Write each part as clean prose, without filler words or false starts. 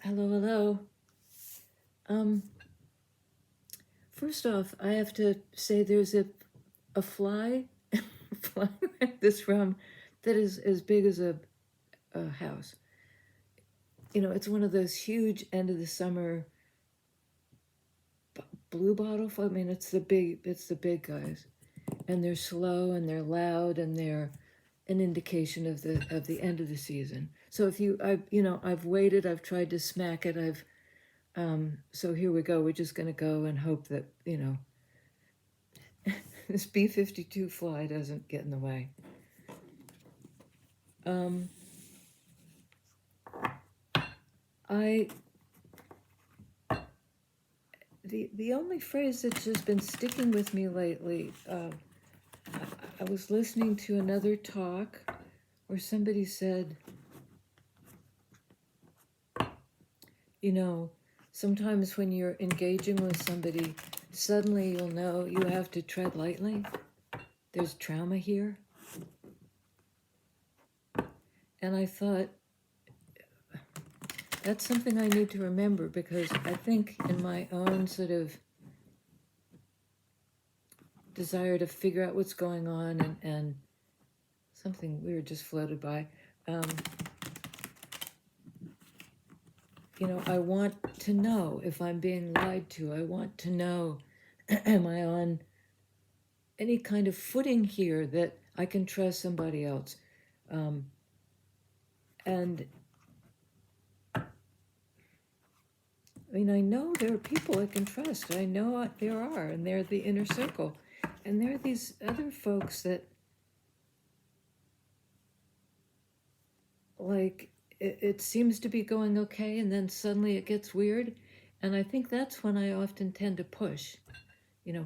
Hello, hello. Um, First off, I have to say there's a fly flying around this room that is as big as a house. You know, it's one of those huge end of the summer blue bottle fly. I mean, it's the big guys, and they're slow and they're loud and they're an indication of the end of the season. So if I've waited, I've tried to smack it, so here we go. We're just gonna go and hope that this B-52 fly doesn't get in the way. Um, I the only phrase that's just been sticking with me lately. I was listening to another talk where somebody said, sometimes when you're engaging with somebody, suddenly you'll know you have to tread lightly. There's trauma here. And I thought, that's something I need to remember, because I think in my own sort of desire to figure out what's going on, and something weird just floated by. I want to know if I'm being lied to. I want to know, am I on any kind of footing here that I can trust somebody else? And I mean, I know there are people I can trust. I know there are, and they're the inner circle. And there are these other folks that, like, it seems to be going okay, and then suddenly it gets weird. And I think that's when I often tend to push.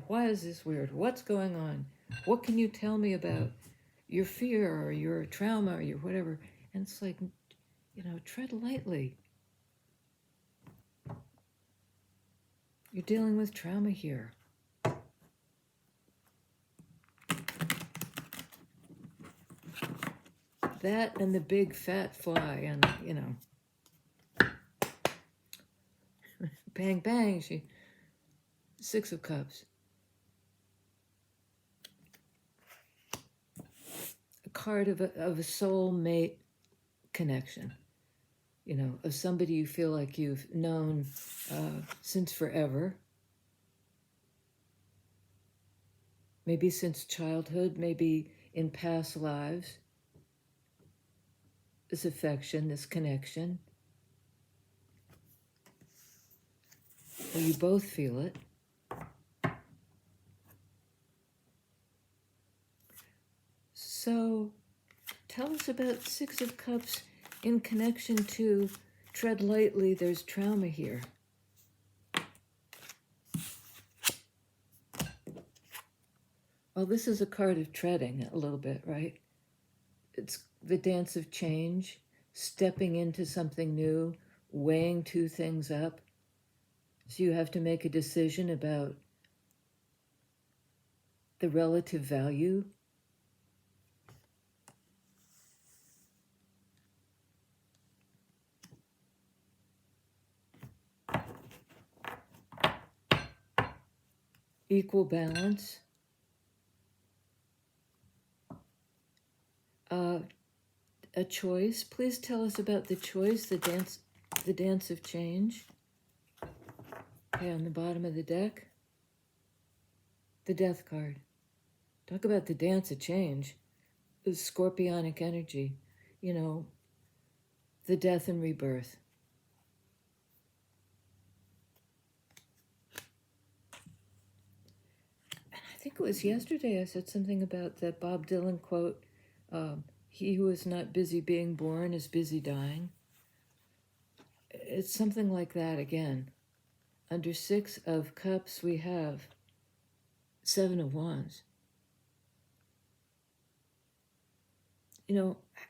Why is this weird? What's going on? What can you tell me about your fear or your trauma or your whatever? And it's like, tread lightly. You're dealing with trauma here. That and the big fat fly, and bang bang, Six of Cups. A card of a soul mate connection, of somebody you feel like you've known since forever. Maybe since childhood, maybe in past lives. This affection, this connection. Or you both feel it. So tell us about Six of Cups in connection to tread lightly, there's trauma here. Well, this is a card of treading a little bit, right? It's the dance of change, stepping into something new, weighing two things up. So you have to make a decision about the relative value. Equal balance. A choice. Please tell us about the choice, the dance of change. Okay, on the bottom of the deck, the Death card. Talk about the dance of change. The scorpionic energy, the death and rebirth. And I think it was yesterday I said something about that Bob Dylan quote, he who is not busy being born is busy dying. It's something like that again. Under Six of Cups, we have Seven of Wands.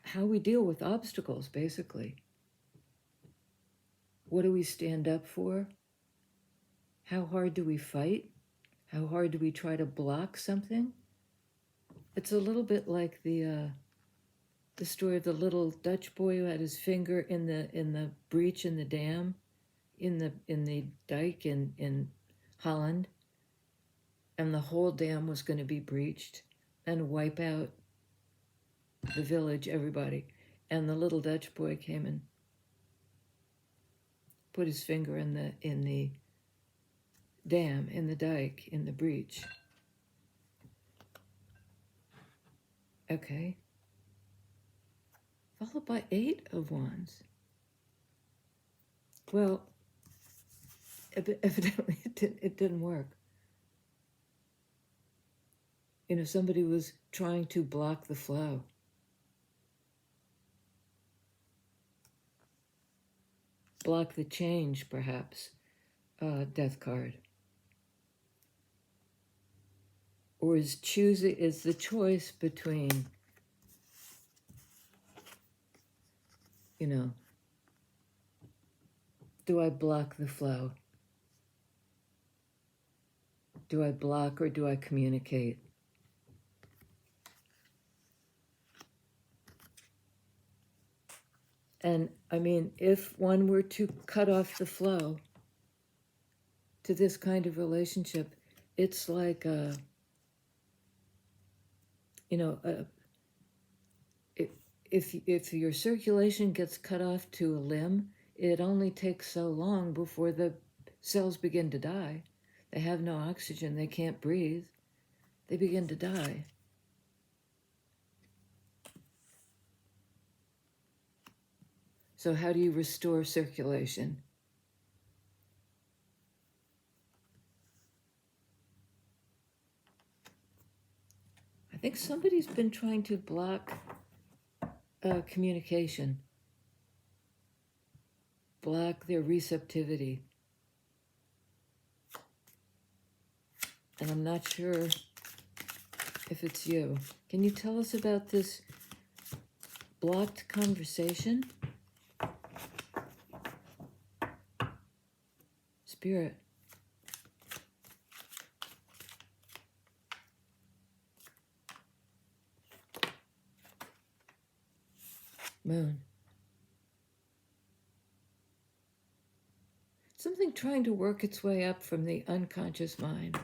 How we deal with obstacles, basically. What do we stand up for? How hard do we fight? How hard do we try to block something? It's a little bit like the the story of the little Dutch boy who had his finger in the breach in the dam, in the dike in Holland, and the whole dam was going to be breached and wipe out the village, everybody. And the little Dutch boy came and put his finger in the dam, in the dike, in the breach. Okay. Followed by 8 of Wands. Well, evidently it didn't work. You know, somebody was trying to block the flow. Block the change, perhaps. Death card. Or is the choice between, you know, do I block the flow? Do I block or do I communicate? And I mean, if one were to cut off the flow to this kind of relationship, it's like, if your circulation gets cut off to a limb, it only takes so long before the cells begin to die. They have no oxygen, they can't breathe, they begin to die. So how do you restore circulation? I think somebody's been trying to block communication, block their receptivity. And I'm not sure if it's you. Can you tell us about this blocked conversation? Spirit. Moon. Something trying to work its way up from the unconscious mind,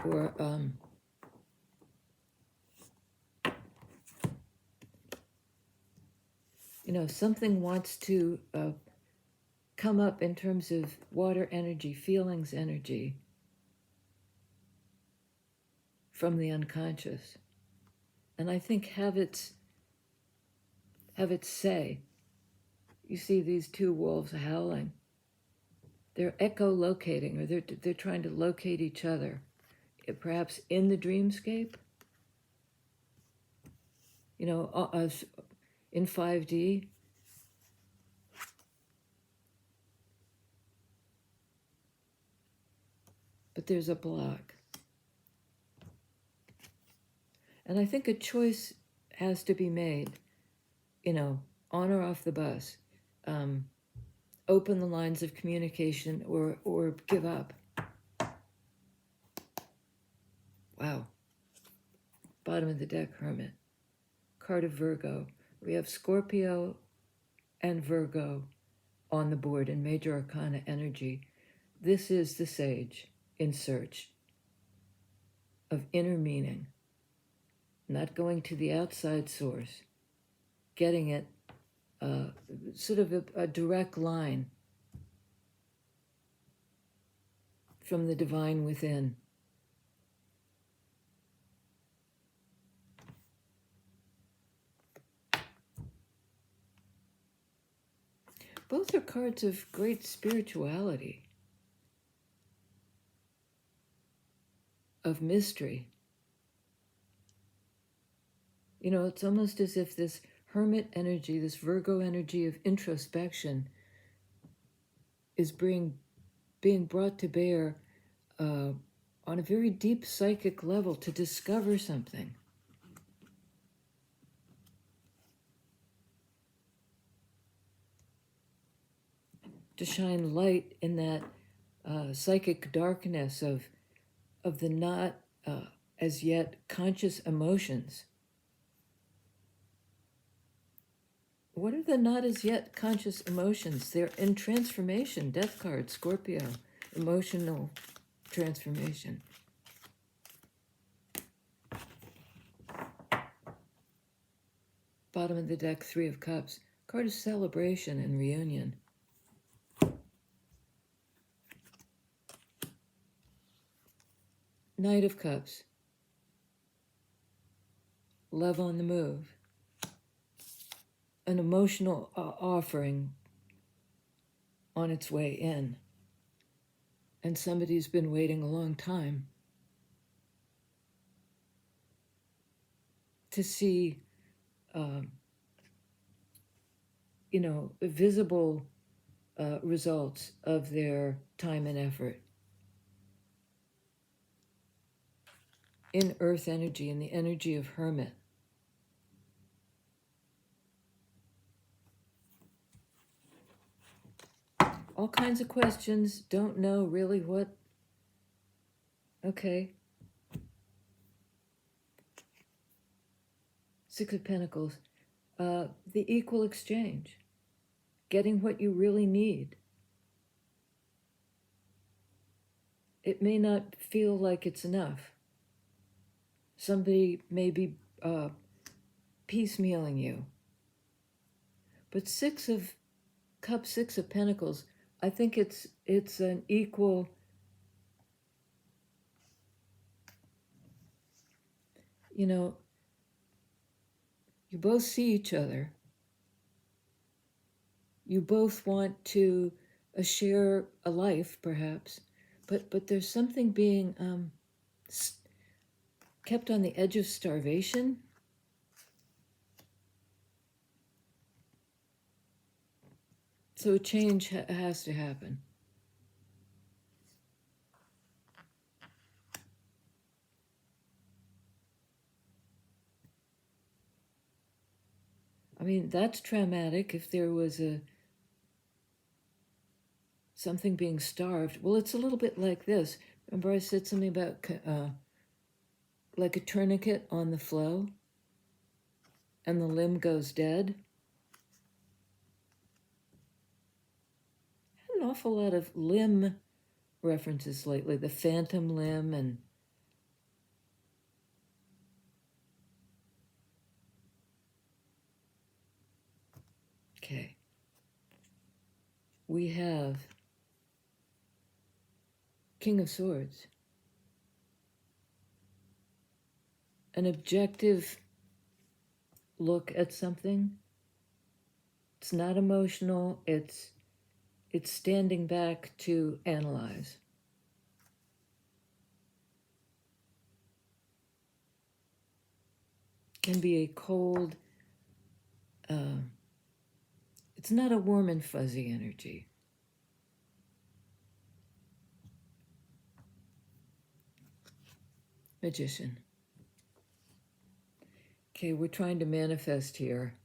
or something wants to come up in terms of water energy, feelings energy from the unconscious. And I think have its say. You see these two wolves howling. They're echolocating, or they're trying to locate each other, perhaps in the dreamscape. In 5D. But there's a block. And I think a choice has to be made, on or off the bus. Open the lines of communication or give up. Wow. Bottom of the deck, Hermit. Card of Virgo. We have Scorpio and Virgo on the board in Major Arcana energy. This is the sage in search of inner meaning, not going to the outside source, getting it sort of a direct line from the divine within. Both are cards of great spirituality, of mystery. It's almost as if this Hermit energy, this Virgo energy of introspection, is being brought to bear on a very deep psychic level to discover something. To shine light in that psychic darkness of the not as yet conscious emotions. What are the not as yet conscious emotions? They're in transformation. Death card, Scorpio, emotional transformation. Bottom of the deck, Three of Cups. Card of celebration and reunion. Knight of Cups. Love on the move. An emotional offering on its way in. And somebody's been waiting a long time to see, visible results of their time and effort. In earth energy, in the energy of hermit. All kinds of questions, don't know really what. Okay. Six of Pentacles. The equal exchange. Getting what you really need. It may not feel like it's enough. Somebody may be piecemealing you. But Six of Cups, Six of Pentacles, I think it's an equal, you both see each other. You both want to share a life, perhaps, but there's something being kept on the edge of starvation. So a change has to happen. I mean, that's traumatic if there was something being starved. Well, it's a little bit like this. Remember I said something about like a tourniquet on the flow and the limb goes dead? An awful lot of limb references lately, the phantom limb and okay. We have King of Swords. An objective look at something. It's not emotional, it's standing back to analyze. Can be a cold, it's not a warm and fuzzy energy. Magician. Okay, we're trying to manifest here.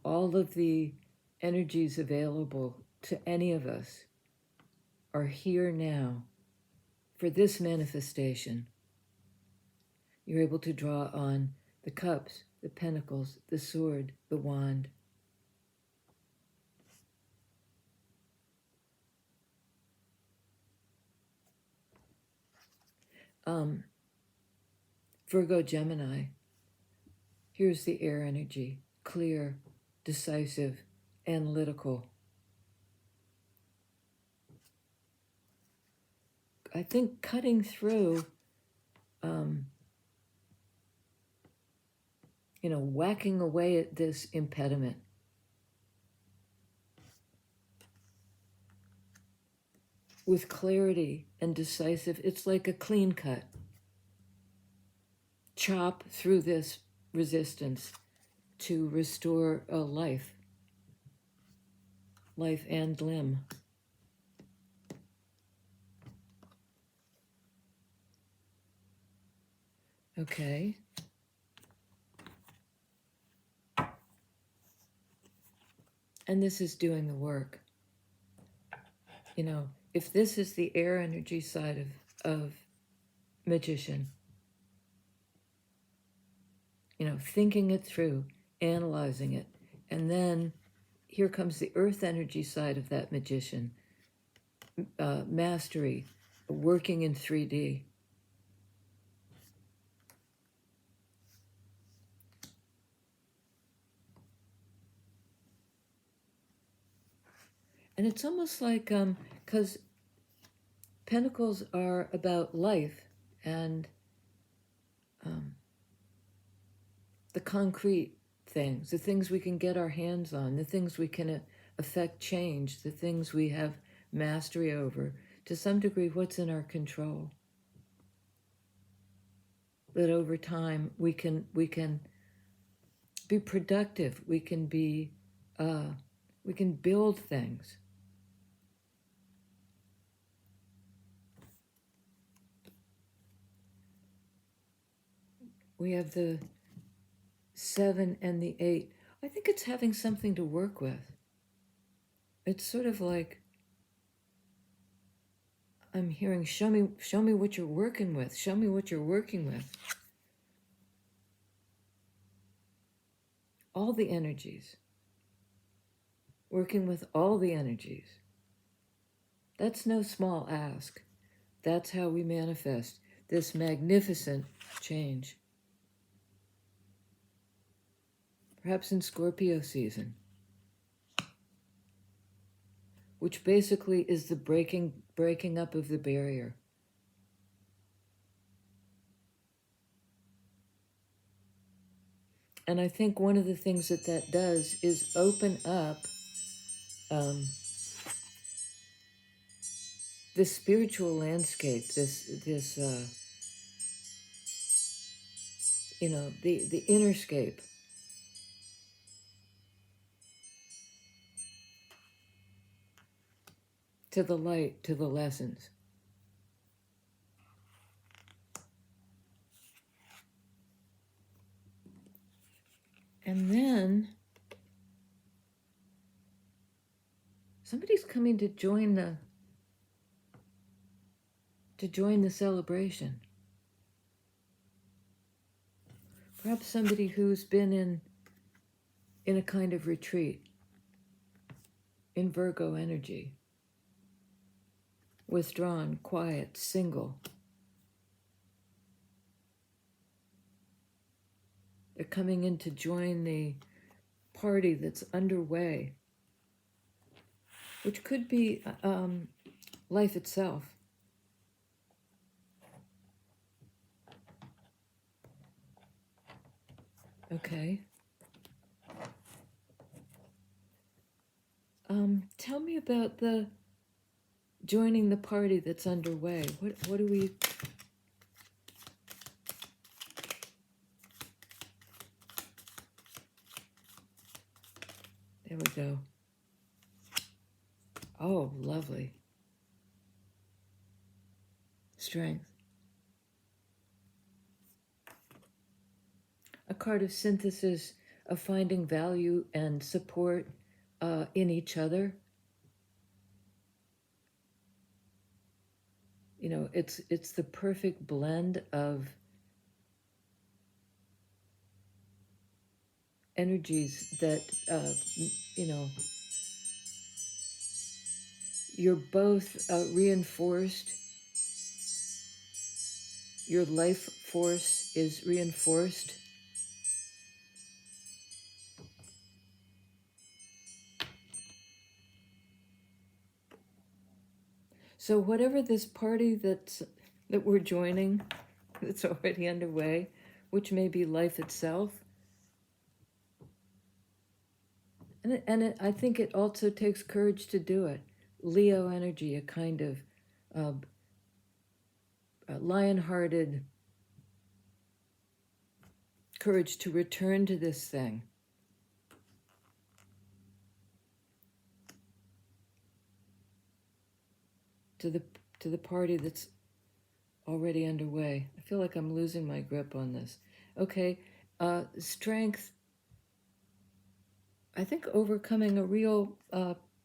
All of the energies available to any of us are here now for this manifestation. You're able to draw on the cups, the pentacles, the sword, the wand. Virgo, Gemini. Here's the air energy. Clear, decisive, analytical. I think cutting through, whacking away at this impediment. With clarity and decisive, it's like a clean cut. Chop through this resistance to restore a life and limb. Okay. And this is doing the work. If this is the air energy side of magician, thinking it through, analyzing it. And then here comes the earth energy side of that magician, mastery, working in 3D. And it's almost like, because Pentacles are about life and the concrete things, the things we can get our hands on, the things we can affect change, the things we have mastery over, to some degree, what's in our control. That over time we can be productive, we can build things. We have the 7 and the 8. I think it's having something to work with. It's sort of like I'm hearing, show me what you're working with. Show me what you're working with. All the energies. Working with all the energies. That's no small ask. That's how we manifest this magnificent change. Perhaps in Scorpio season, which basically is the breaking up of the barrier. And I think one of the things that does is open up this spiritual landscape, this the innerscape. To the light, to the lessons. And then somebody's coming to join the celebration. Perhaps somebody who's been in a kind of retreat, in Virgo energy, withdrawn, quiet, single. They're coming in to join the party that's underway, which could be life itself. Okay. Tell me about the joining the party that's underway. What do we... There we go. Oh, lovely. Strength. A card of synthesis, of finding value and support in each other. It's the perfect blend of energies that, you're both reinforced. Your life force is reinforced. So whatever this party that we're joining, that's already underway, which may be life itself, and I think it also takes courage to do it. Leo energy, a kind of lion-hearted courage to return to this thing. To the party that's already underway. I feel like I'm losing my grip on this. Okay, strength. I think overcoming a real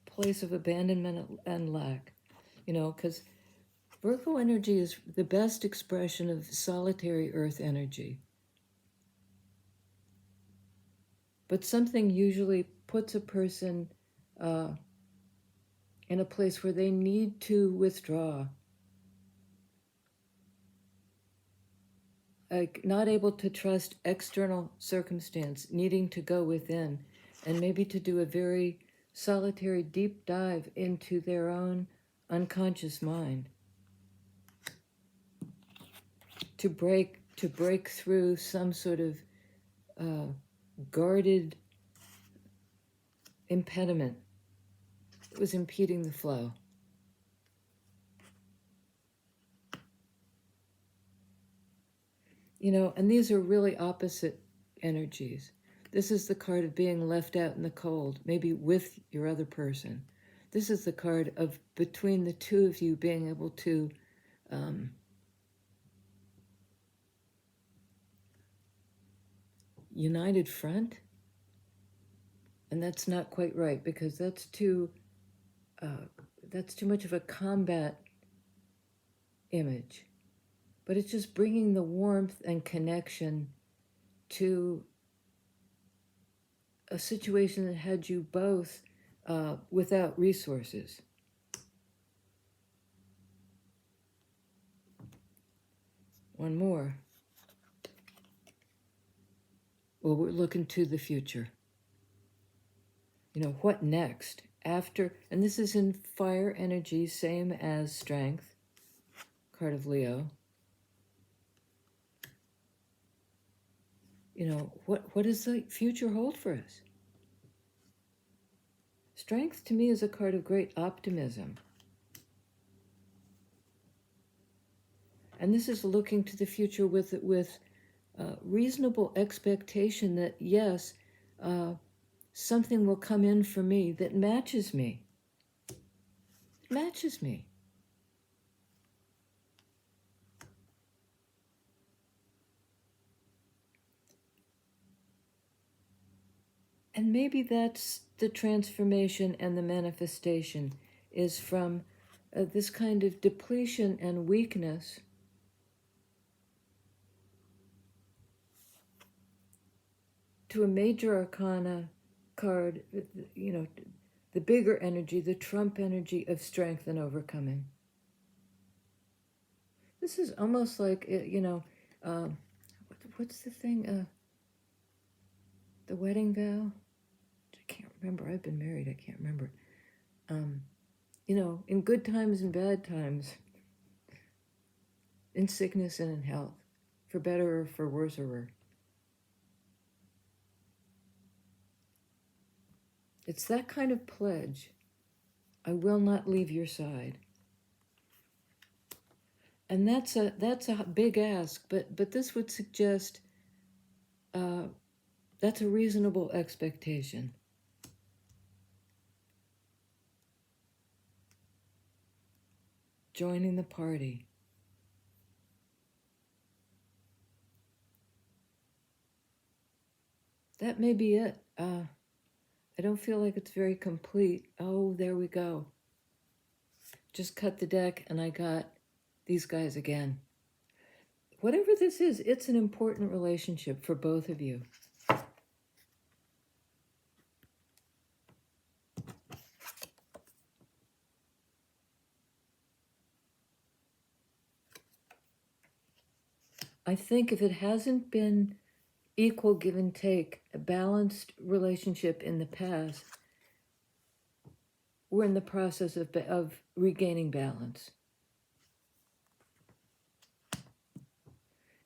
place of abandonment and lack, because Virgo energy is the best expression of solitary earth energy. but something usually puts a person in a place where they need to withdraw, like not able to trust external circumstance, needing to go within and maybe to do a very solitary deep dive into their own unconscious mind, to break through some sort of guarded impediment that was impeding the flow. You know, and these are really opposite energies. This is the card of being left out in the cold, maybe with your other person. This is the card of between the two of you being able to united front. And that's not quite right, because that's too much of a combat image. But it's just bringing the warmth and connection to a situation that had you both without resources. One more. Well, we're looking to the future. You know, what next? After, and this is in fire energy, same as strength, card of Leo. You know, what does the future hold for us? Strength to me is a card of great optimism. And this is looking to the future with reasonable expectation that, yes, something will come in for me that matches me. Matches me. And maybe that's the transformation and the manifestation is from this kind of depletion and weakness to a major arcana card, you know, the bigger energy, the trump energy of strength and overcoming. This is almost like, you know, what's the thing? The wedding vow? I can't remember. I've been married. I can't remember. You know, in good times and bad times, in sickness and in health, for better or for worse. It's that kind of pledge. I will not leave your side. And that's a big ask, but this would suggest that's a reasonable expectation. Joining the party. That may be it. I don't feel like it's very complete. Oh, there we go. Just cut the deck and I got these guys again. Whatever this is, it's an important relationship for both of you. I think if it hasn't been equal give and take, a balanced relationship in the past, we're in the process of regaining balance.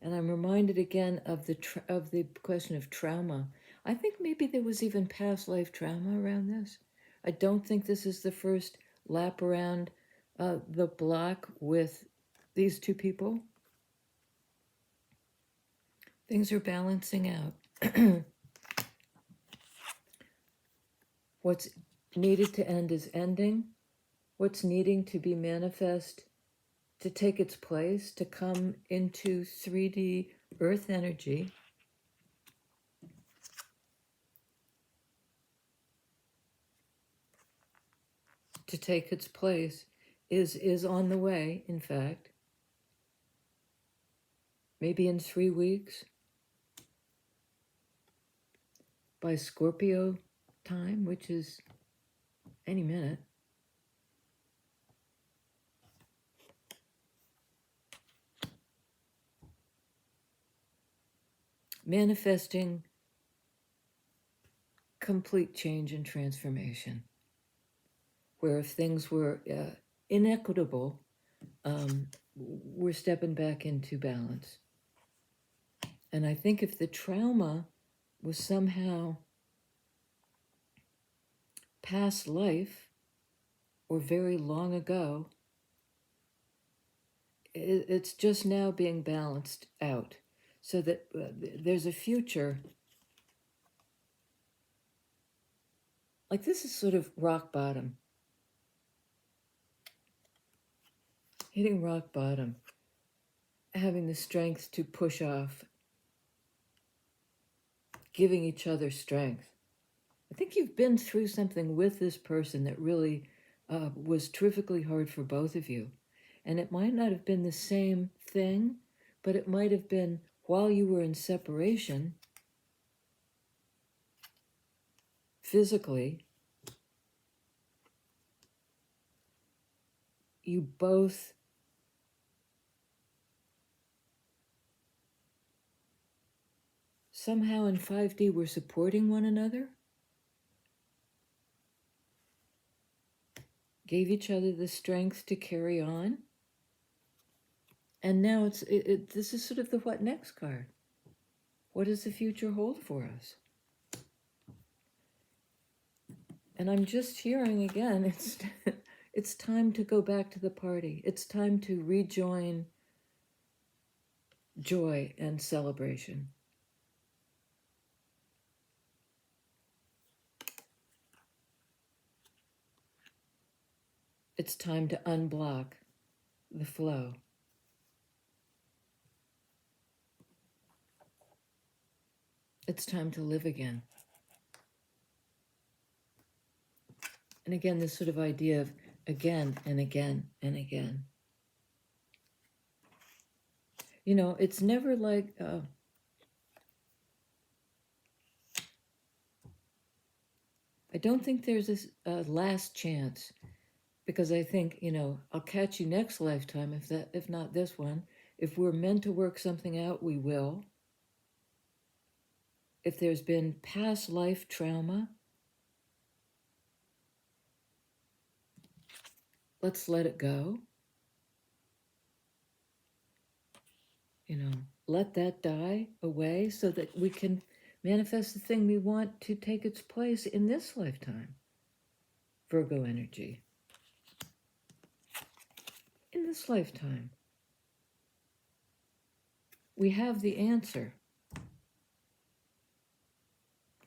And I'm reminded again of the question of trauma. I think maybe there was even past life trauma around this. I don't think this is the first lap around the block with these two people. Things are balancing out. What's needed to end is ending. What's needing to be manifest to take its place, to come into 3D earth energy, to take its place, is on the way, in fact. Maybe in 3 weeks. by Scorpio time, which is any minute. Manifesting complete change and transformation, where if things were inequitable, we're stepping back into balance. And I think if the trauma was somehow past life or very long ago, it's just now being balanced out so that there's a future. Like this is sort of rock bottom, hitting rock bottom, having the strength to push off, giving each other strength. I think you've been through something with this person that really was terrifically hard for both of you. And it might not have been the same thing, but it might have been while you were in separation, physically, you both somehow in 5D were supporting one another, gave each other the strength to carry on. And now this is sort of the what next card. What does the future hold for us? And I'm just hearing again, it's time to go back to the party. It's time to rejoin joy and celebration. It's time to unblock the flow. It's time to live again. And again, this sort of idea of again and again and again. You know, it's never like, I don't think there's this last chance, because I think, you know, I'll catch you next lifetime, if not this one. If we're meant to work something out, we will. If there's been past life trauma, let's let it go. You know, let that die away so that we can manifest the thing we want to take its place in this lifetime. Virgo energy. In this lifetime, we have the answer.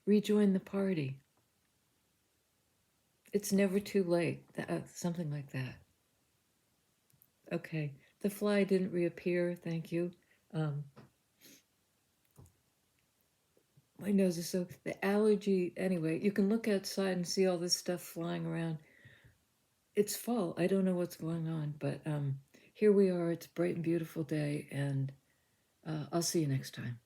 Rejoin the party. It's never too late. Something like that. Okay, the fly didn't reappear. Thank you. My nose is so, the allergy, anyway, you can look outside and see all this stuff flying around. It's fall. I don't know what's going on, but here we are. It's a bright and beautiful day, and I'll see you next time.